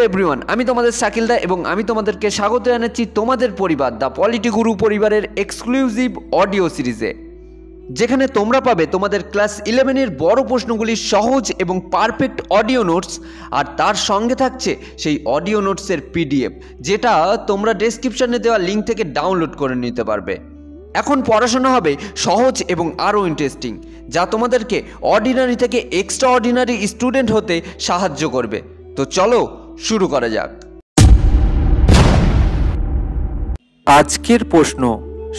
Everyone, আমি তোমাদের শাকিল দা এবং আমি তোমাদেরকে স্বাগত জানাচ্ছি তোমাদের পরিবার দ্য পলিটি গুরু পরিবারের এক্সক্লুসিভ অডিও সিরিজে, যেখানে তোমরা পাবে তোমাদের ক্লাস 11-এর বড় প্রশ্নগুলির সহজ এবং পারফেক্ট অডিও নোটস, আর তার সঙ্গে থাকছে সেই অডিও নোটসের পিডিএফ, যেটা তোমরা ডেসক্রিপশনে দেওয়া লিঙ্ক থেকে ডাউনলোড করে নিতে পারবে। এখন পড়াশোনা হবে সহজ এবং আরও ইন্টারেস্টিং, যা তোমাদেরকে অর্ডিনারি থেকে এক্সট্রা অর্ডিনারি স্টুডেন্ট হতে সাহায্য করবে। তো চলো শুরু করা যাক। আজকের প্রশ্ন,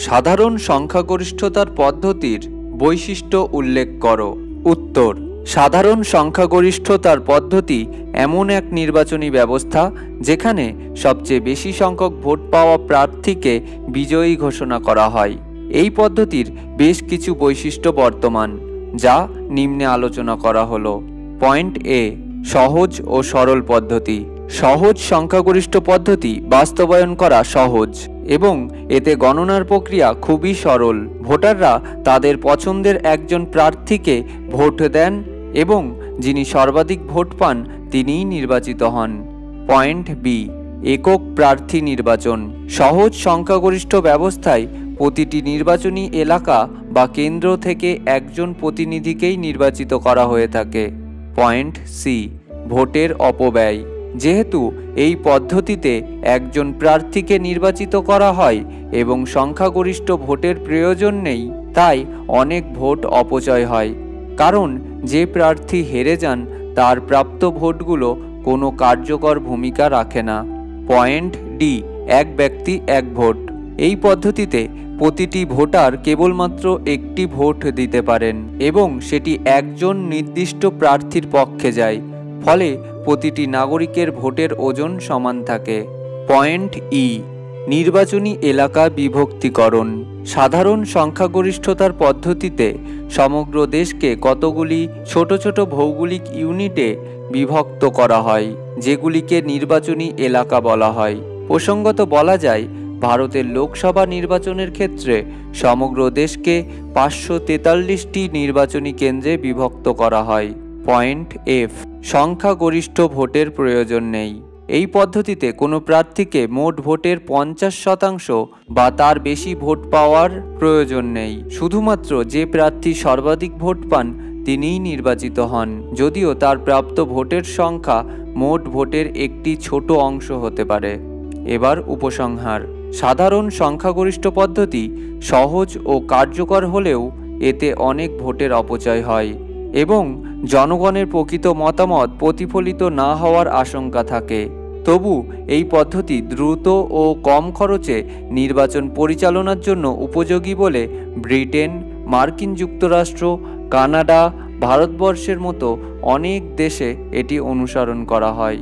সাধারণ সংখ্যাগরিষ্ঠতার পদ্ধতির বৈশিষ্ট্য উল্লেখ করো। উত্তর, সাধারণ সংখ্যাগরিষ্ঠতার পদ্ধতি এমন এক নির্বাচনী ব্যবস্থা যেখানে সবচেয়ে বেশি সংখ্যক ভোট পাওয়া প্রার্থীকে বিজয়ী ঘোষণা করা হয়। এই পদ্ধতির বেশ কিছু বৈশিষ্ট্য বর্তমান, যা নিম্নে আলোচনা করা হলো। পয়েন্ট এ, সহজ ও সরল পদ্ধতি। সহজ সংখ্যাগরিষ্ঠ পদ্ধতি বাস্তবায়ন করা সহজ এবং এতে গণনার প্রক্রিয়া খুবই সরল। ভোটাররা তাদের পছন্দের একজন প্রার্থীকে ভোট দেন এবং যিনি সর্বাধিক ভোট পান তিনিই নির্বাচিত হন। পয়েন্ট বি, একক প্রার্থী নির্বাচন। সহজ সংখ্যাগরিষ্ঠ ব্যবস্থায় প্রতিটি নির্বাচনী এলাকা বা কেন্দ্র থেকে একজন প্রতিনিধিকেই নির্বাচিত করা হয়ে থাকে। পয়েন্ট সি, ভোটের অপব্যয়। যেহেতু এই পদ্ধতিতে একজন প্রার্থীকে নির্বাচিত করা হয় এবং সংখ্যাগরিষ্ঠ ভোটের প্রয়োজন নেই, তাই অনেক ভোট অপচয় হয়, কারণ যে প্রার্থী হেরে যান তার প্রাপ্ত ভোটগুলো কোনো কার্যকর ভূমিকা রাখে না। পয়েন্ট ডি, এক ব্যক্তি এক ভোট। এই পদ্ধতিতে প্রতিটি ভোটার কেবলমাত্র একটি ভোট দিতে পারেন এবং সেটি একজন নির্দিষ্ট প্রার্থীর পক্ষে যায়, ফলে প্রতিটি নাগরিকের ভোটের ওজন সমান থাকে। পয়েন্ট ই, নির্বাচনী এলাকা বিভক্তিকরণ। সাধারণ সংখ্যাগরিষ্ঠতার পদ্ধতিতে সমগ্র দেশকে কতগুলি ছোট ছোট ভৌগোলিক ইউনিটে বিভক্ত করা হয়, যেগুলিকে নির্বাচনী এলাকা বলা হয়। প্রসঙ্গত বলা যায়, ভারতের লোকসভা নির্বাচনের ক্ষেত্রে সমগ্র দেশকে 543টি নির্বাচনী কেন্দ্রে বিভক্ত করা হয়। পয়েন্ট এফ, সংখ্যাগরিষ্ঠ ভোটের প্রয়োজন নেই। এই পদ্ধতিতে কোনো প্রার্থীকে মোট ভোটের 50% বা তার বেশি ভোট পাওয়ার প্রয়োজন নেই। শুধুমাত্র যে প্রার্থী সর্বাধিক ভোট পান তিনিই নির্বাচিত হন, যদিও তার প্রাপ্ত ভোটের সংখ্যা মোট ভোটের একটি ছোট অংশ হতে পারে। এবার উপসংহার। সাধারণ সংখ্যাগরিষ্ঠ পদ্ধতি সহজ ও কার্যকর হলেও এতে অনেক ভোটের অপচয় হয় এবং জনগণের প্রকৃত মতামত প্রতিফলিত না হওয়ার আশঙ্কা থাকে। তবু এই পদ্ধতি দ্রুত ও কম খরচে নির্বাচন পরিচালনার জন্য উপযোগী বলে ব্রিটেন, মার্কিন যুক্তরাষ্ট্র, কানাডা, ভারতবর্ষের মতো অনেক দেশে এটি অনুসরণ করা হয়।